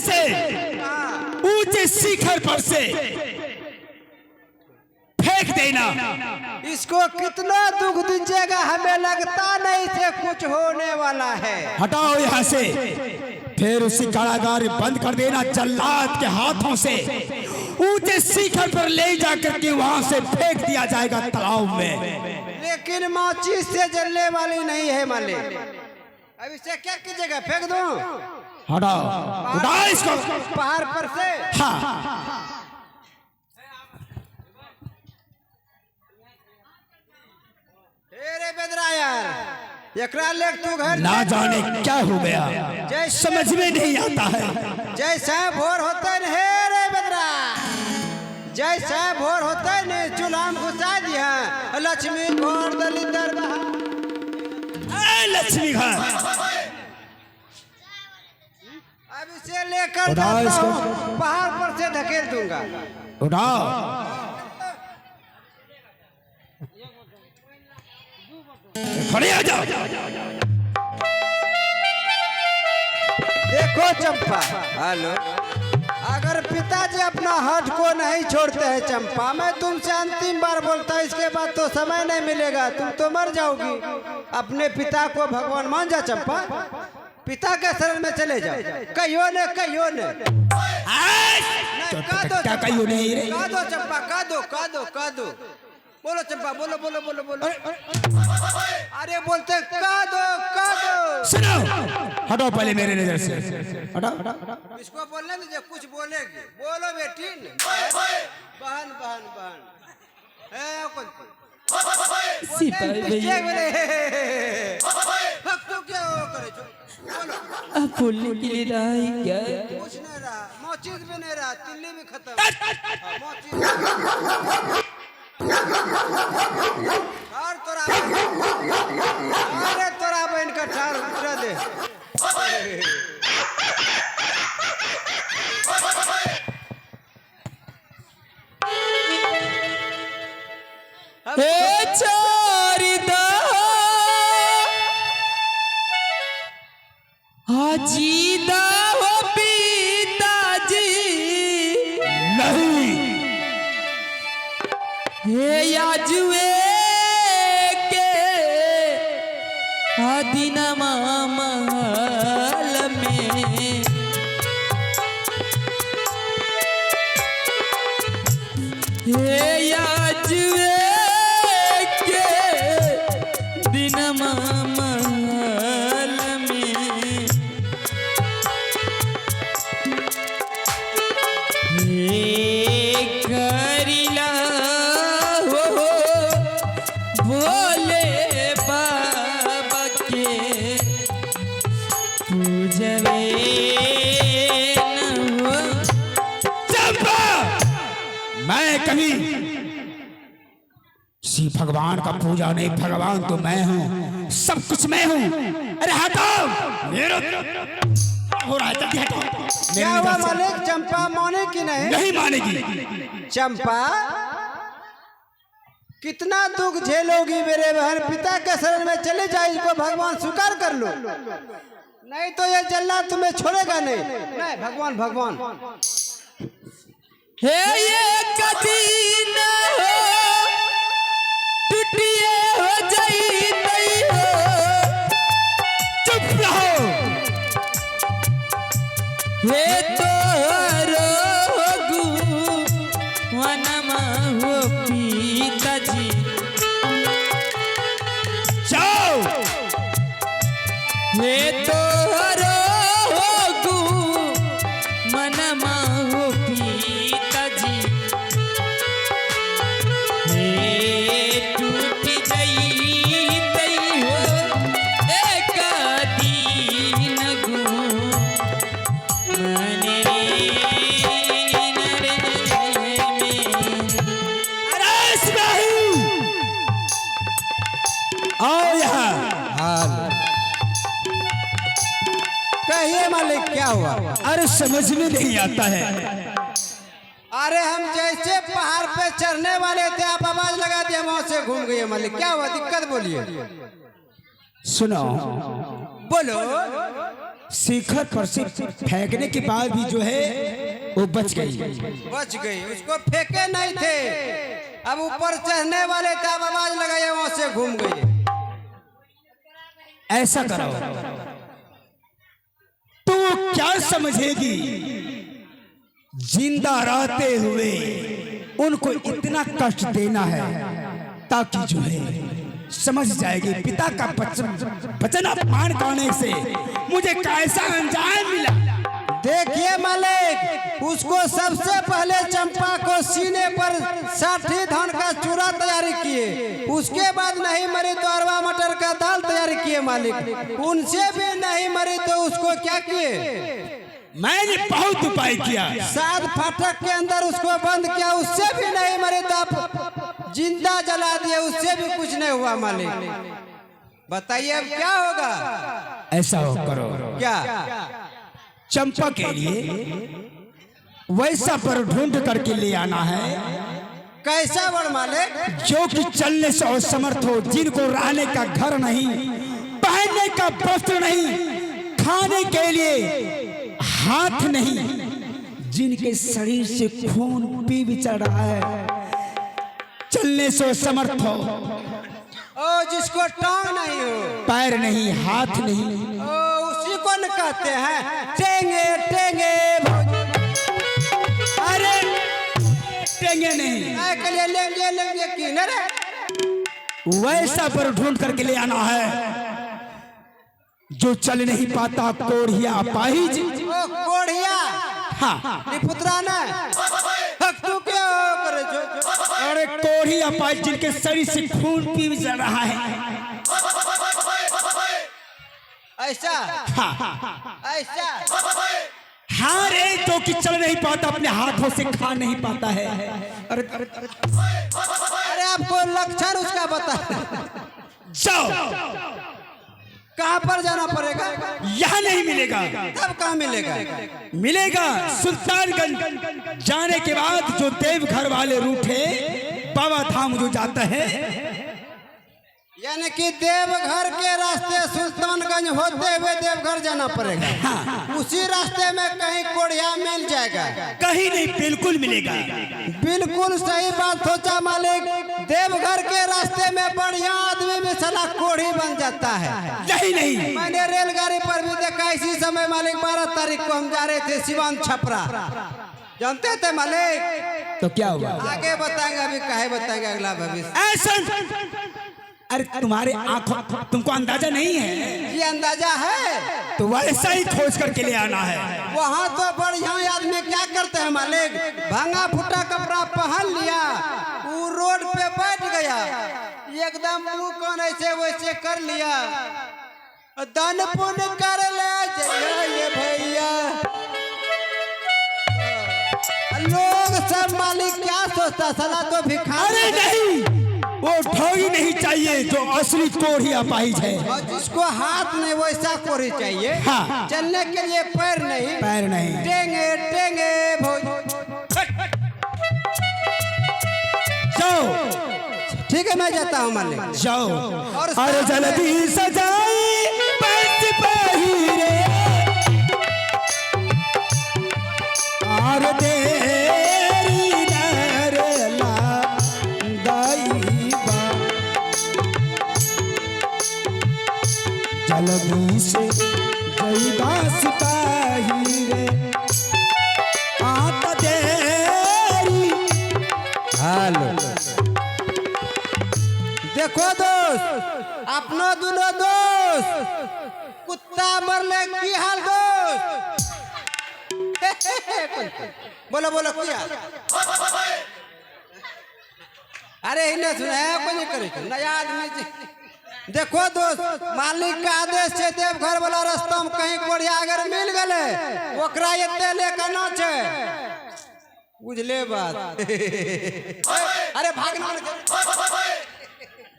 से ऊंचे शिखर पर से फेंक देना। इसको कितना दुख दीजिएगा, हमें लगता नहीं से कुछ होने वाला है। हटाओ यहाँ से, फिर उसी कारागार बंद कर देना। जल्लाद के हाथों से ऊंचे शिखर पर ले जाकर के वहां से फेंक दिया जाएगा तालाब में। लेकिन माचिस से जलने वाली नहीं है मालिक। अब इसे क्या कीजिएगा, फेंक दो? हटाओ, उठाओ इसको पहाड़ पर से। हाँ, अरे बेदरा यार, एकरा लेक तू घर ना जाने क्या हो गया, समझ में नहीं आता है। जैसा भोर होता है रे बेदरा, जैसा भोर होता है ने चूल्हा में घुसा दिया। लक्ष्मी भोर दलितर लक्ष्मी घर, अब इसे लेकर जाता हूँ, पहाड़ पर से धकेल दूंगा। उठाओ, खड़े आ जाओ। देखो चंपा, हेलो, अगर पिताजी अपना हट को नहीं छोड़ते हैं चंपा, मैं तुमसे अंतिम बार बोलता हूँ, इसके बाद तो समय नहीं मिलेगा, तुम तो मर जाओगी। अपने पिता को भगवान मान जा चंपा, पिता के शरण में चले जाओ। कहियो ने कहियो ने क्या कहियो नहीं रे? का दो चंपा, का दो का दो का दो, बोलो चंपा, बोलो बोलो बोलो बोलो। अरे बोलते का दो। सुनो, हटो पहले मेरे नजर से, हटो। इसको बोलने दीजिए, कुछ बोलेगी। बोलो बेटी, बहन बहन बहन है कौन? सिपाही भैया, भक्तों क्या करे जो? बोलो। आप बोलने के लिए रहा है क्या? कुछ नहीं रहा, मोचीज भी नहीं रहा, तिल्ली भी खत्म। और तोरा, अरे तोरा बहन का ठार उतरा दे। हे चोरिदा हाजीदा हो पिताजी, नहीं, हे याजुए के आदिनमा महल में, हे याजुए के दिनमा महल में, हे करिला हो भोले बाबा के पूजवे न हो। चंपा, मैं कभी किसी भगवान का पूजा नहीं, भगवान तो मैं हूँ, सब कुछ मैं हूँ। अरे हटाओ, मेरा हो रहा है, जल्दी हटाओ। क्या हुआ मालिक, चंपा माने कि नहीं? नहीं मानेगी। चंपा, कितना दुख झेलोगी मेरे बहन? पिता के शरण में चले जाए, इसको भगवान स्वीकार कर लो, नहीं तो ये जल्लाद तुम्हें छोड़ेगा नहीं। नहीं भगवान भगवान, हे ये कदी न हो टूटिए हो जाई नहीं हो। चुप रहो, हे तोरो गु वनमा हो पिताजी, जाओ। हे तोरो गु मनमा हो पिताजी, हे टूटी जाई तई हो एक दिन गु मन रे नरे में। अरे सिपाही, आओ यहाँ। कहिए मालिक क्या हुआ? अरे समझ में नहीं आता है। अरे हम जैसे पहाड़ पे चढ़ने वाले थे, आप आवाज लगा दिया, वहां से घूम गए मालिक। क्या हुआ, दिक्कत बोलिए। सुनो, बोलो। शिखर पर से फेंकने के बाद भी जो है वो बच गई। उसको फेंके नहीं थे, अब ऊपर चढ़ने वाले थे, अब आवाज लगाए वहां से घूम गई। ऐसा करो तो वो क्या समझेगी, जिंदा रहते हुए उनको इतना कष्ट देना है ताकि जो है समझ जाएगी पिता का वचन अपमान करने से मुझे कैसा अंजाम मिला। देखिए मालिक, उसको सबसे पहले चंपा को सीने पर 60 धान का चूरा तैयारी किए, उसके बाद नहीं मरी तो अरवा मटर का दाल तैयारी किए मालिक, उनसे भी नहीं मरी तो उसको क्या किए, मैंने बहुत उपाय किया, 7 फाटक के अंदर उसको बंद किया, उससे भी नहीं मरे तो आप जिंदा जला दिए, उससे भी कुछ नहीं हुआ मालिक। बताइए अब क्या होगा। ऐसा हो करो, क्या चंपा के लिए वैसा पर ढूंढ करके ले आना है, कैसा बड़ मालिक, जो कि चलने से असमर्थ हो, जिनको रहने का घर नहीं, पहनने का वस्त्र नहीं, खाने के लिए हाथ नहीं, जिनके शरीर से खून पी भी चढ़ रहा है, चलने से समर्थ हो, ओ जिसको टांग नहीं हो, पैर नहीं, हाथ नहीं, ओ उसी को न कहते हैं टेंगे टेंगे अरे टेंगे नहीं, के लिए लेंगे लेंगे की न रे, वैसा पर ढूंढ करके ले आना है जो चल नहीं पाता, कोढ़िया अपाहिज। ओ कोढ़िया, हाँ पुत्रा ना तू क्या करे जो अरे कोढ़ी अपाहिज जिनके शरीर से खून पी भी चल रहा है, ऐसा हाँ ऐसा, हाँ रे, जो कि चल नहीं पाता, अपने हाथों से खा नहीं पाता है। अरे अरे अरे अरे आपको लक्षण उसका बता, जाओ, कहाँ पर जाना पड़ेगा, यहाँ नहीं मिलेगा, तब कहाँ मिलेगा, मिलेगा सुल्तानगंज जाने के बाद जो देवघर वाले रूट है, बाबा धाम जो जाता है, यानी कि देवघर के रास्ते सुल्तानगंज होते हुए देवघर जाना पड़ेगा। हाँ। उसी रास्ते में कहीं कोढ़िया मिल जाएगा, कहीं नहीं, बिल्कुल मिलेगा। बिल्कुल सही बात सोचा मालिक, देवघर के रास्ते में बढ़िया आदमी में सला कोढ़ी बन जाता है। नहीं नहीं, मैंने रेलगाड़ी पर भी देखा, इसी समय मालिक 12 तारीख को हम जा रहे थे सिवान छपरा, जानते थे मालिक। तो क्या हुआ, आगे बताएंगे, अभी काहे बताएंगे अगला भविष्य। ऐसा अरे तुम्हारे आंखों, तुमको अंदाजा नहीं है, ये अंदाजा है तो वैसा ही खोज करके ले आना है। वहाँ तो बढ़िया आदमी क्या करते हैं मालिक, भांगा फूटा कपड़ा पहन लिया, वो रोड पे बैठ गया, एकदम मुंह कौन ऐसे वैसे कर लिया, दान पुण्य कर ले ये भैया, लोग सब मालिक क्या सोचता, साला तो भिखारी। अरे नहीं, वो ढोई नहीं चाहिए जो असली कोढ़ी अपाहिज है, और जिसको हाथ नहीं वैसा कोढ़ी चाहिए, हाँ। चलने के लिए पैर नहीं, पैर नहीं, टेंगे टेंगे जाओ, ठीक है मैं जाता हूँ मालिक, जाओ, और अरे जल्दी सजाई पंच पहिरे, और देरी नरला दाईबा, जल्दी से जईबा सिपाही रे, आता देरी। हेलो देखो दोस्त, अपना दुनो दोस्त, कुत्ता मरले की हाल दोस्त, बोलो बोलो क्या, अरे इन्हें सुना है कोई नहीं करे, नया आदमी जी। देखो दोस्त, मालिक का आदेश से देवघर वाला रास्ता में कहीं कोढ़िया अगर मिल गए, ओकरा एते लेकर ना छे, बुझले बात। अरे भागना,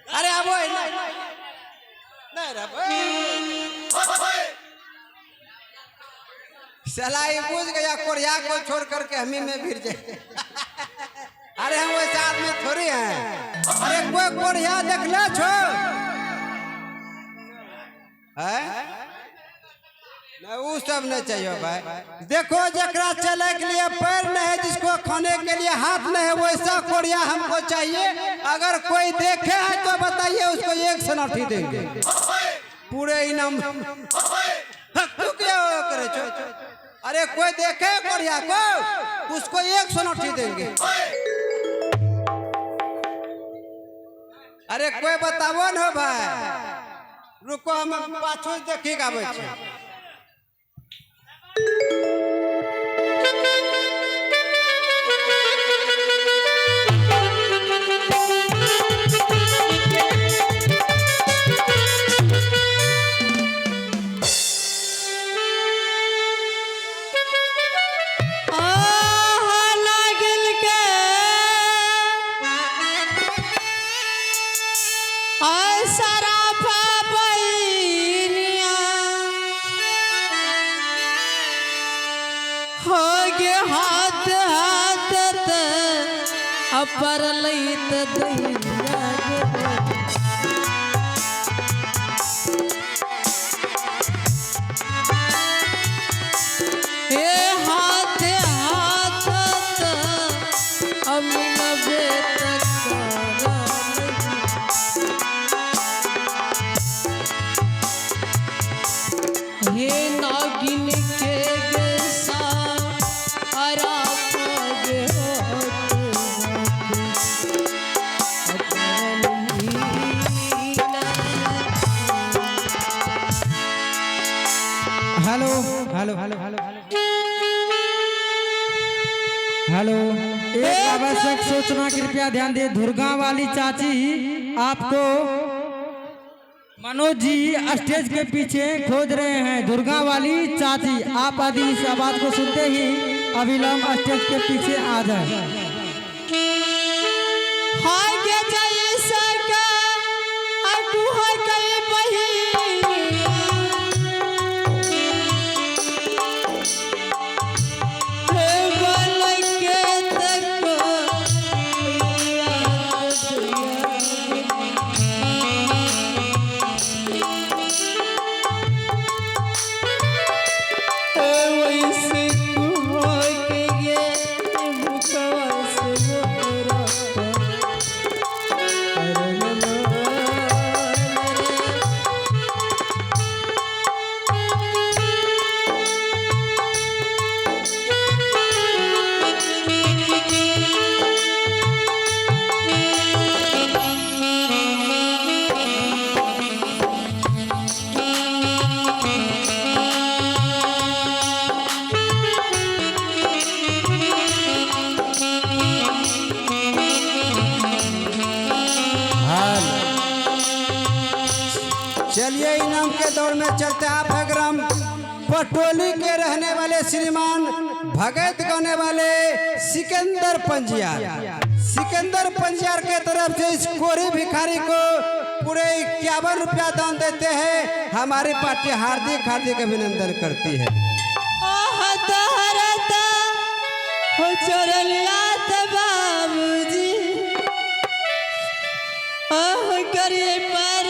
अरे अब साला ये बुझ गया, कोढ़िया को छोड़ करके हमी में भिड़ जाए। अरे हम वैसे आदमी थोड़ी हैं, अरे कोई कोढ़िया देख ले छो, नहीं वो सब नहीं चाहिए भाई। देखो जकरा चले के लिए पैर नहीं है, जिसको खाने के लिए हाथ नहीं है, वैसा कोरिया हमको चाहिए। अगर कोई देखे है तो बताइए, उसको 1 सनौटी देंगे पूरे इनाम। तू क्या करे छो? अरे कोई देखे कोरिया को, उसको 1 सनौटी देंगे। अरे कोई बताबो न हो भाई, रुको हम पाछू देखी गाबै छी। अपर लैत दैया हे हाथ हाथ अमिन बेत हे नागिन के गेसा अरा पगे hello hello hello hello hello. एक आवश्यक सूचना कृपया ध्यान दें। दुर्गा वाली चाची आपको मनोज जी स्टेज के पीछे खोज रहे हैं। दुर्गा वाली चाची, आप यदि इस आवाज को सुनते ही अविलंब स्टेज के पीछे आ जाए। चलिए इनाम के दौर में चलते हैं। आप ग्राम पटोली के रहने वाले श्रीमान भगत गाने वाले सिकंदर पंजियार के तरफ से इस कोरी भिखारी को पूरे 51 रुपया दान देते हैं। हमारी पार्टी हार्दिक हार्दिक अभिनंदन करती है। बाबूजी करिए पर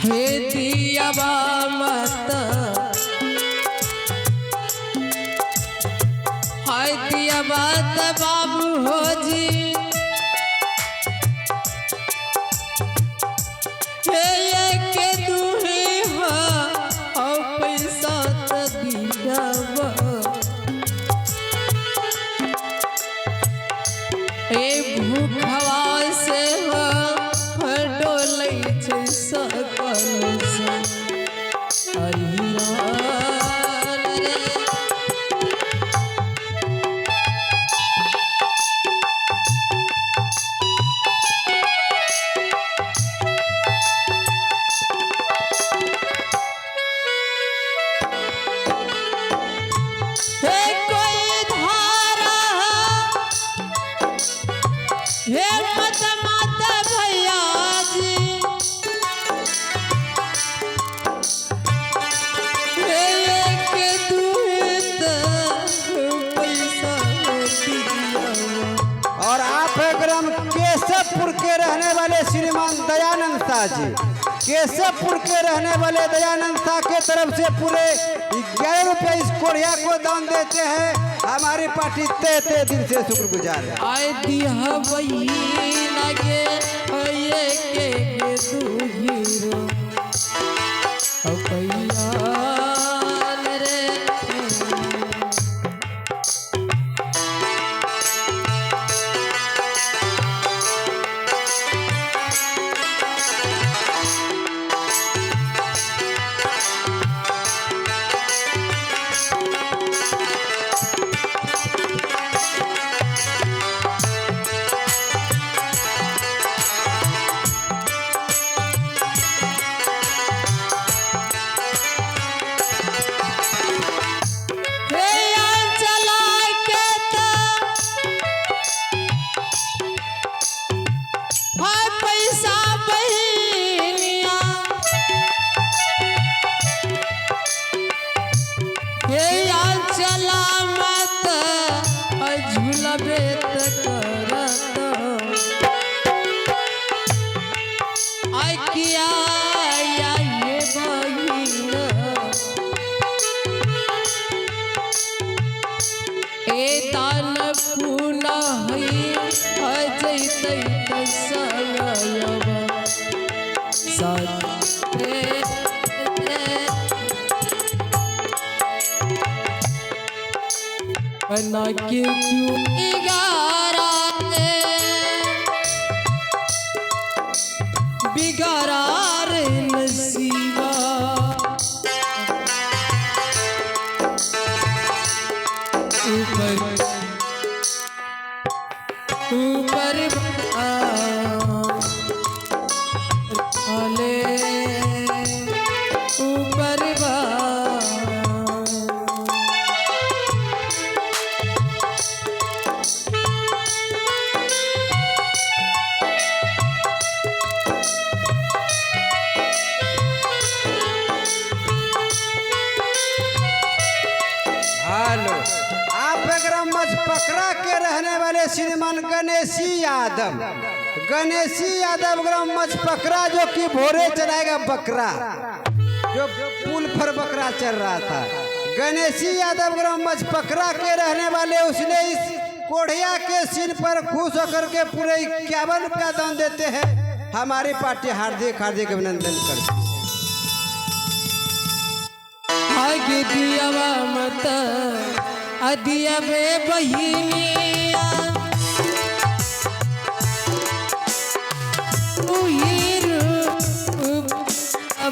हे दियावा मत हाय दियावा त बाबू हो जी हे ये के दूहे हो और पैसा त दियावा ए भूखवा से हो डोलै छै सकल से अहिरान रे हे कोई धारा हे मत माता भैया जी हे के दूत पैसा दिया और आप ग्राम केशवपुर के रहने वाले श्रीमान दयानंद शाह जी, केशवपुर के रहने वाले दयानंद शाह के तरफ से पूरे 11 रुपये इस कोढ़िया को दान देते हैं। हमारी पार्टी तहे दिल से शुक्रगुजार है। आय दिया वही लगे ये के तू हीरो पैया रे ना के क्यों बिगाड़ा रे नसीबा ऊपर ऊपर आले ऊपर पकड़ा के रहने वाले श्रीमान गणेशी यादव, गणेशी यादव ग्राम मचपकड़ा जो कि भोरे चलाएगा बकरा, जो पुल पर बकरा चल रहा था। गणेशी यादव ग्राम मचपकड़ा के रहने वाले, उसने इस कोढ़िया के सिर पर खुश होकर के पूरे 51 रुपया दान देते हैं। हमारी पार्टी हार्दिक हार्दिक अभिनंदन करती है। आगे दिया मत अदिया बे बहिनिया उहीर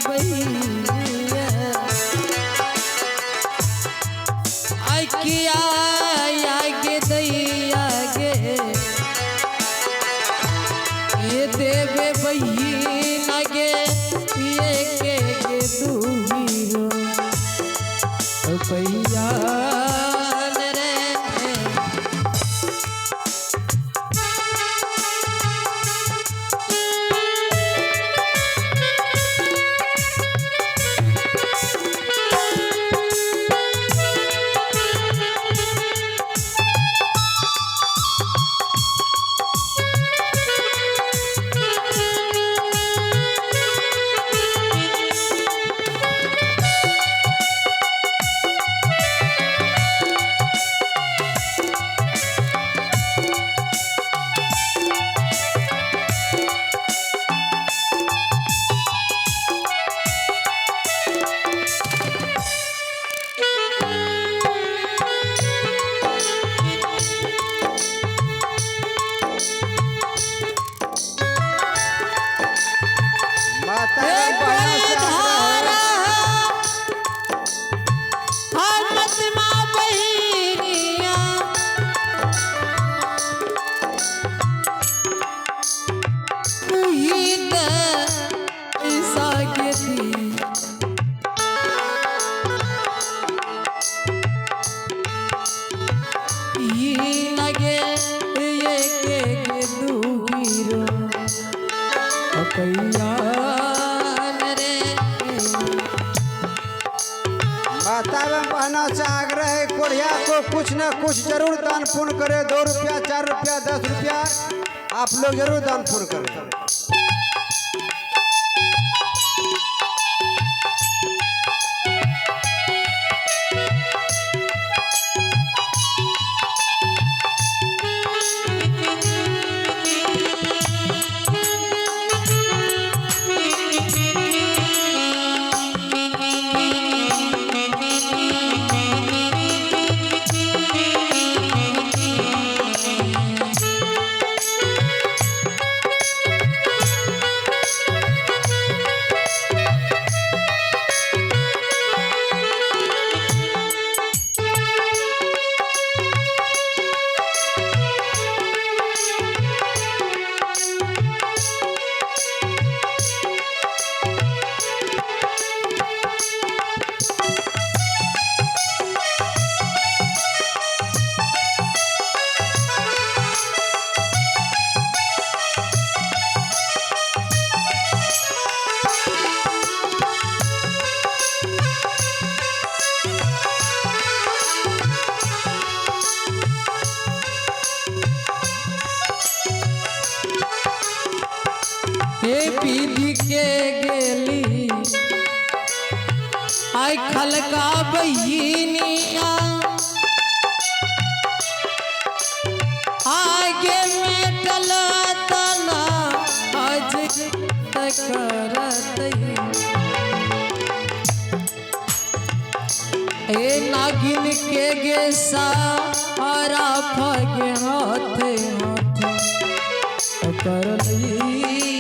बहिनिया आकिया आगे दैया गे ये देवे बहिना गे ये के तू हीरो पैया दी ई लगे ये के दूगिरो अपैया रे बतावे में कहना से आग्रह है कोढ़िया को कुछ न कुछ जरूर दान पुण्य करे। 2 रुपया 4 रुपया 10 रुपया आप लोग जरूर दान पुण्य करें। हे पीढ़ी के गेली आई खलका बहिनिया आगे में टलतना आज तकरत ए नागिन के गे सारा फगे हाथे हाथे कर लई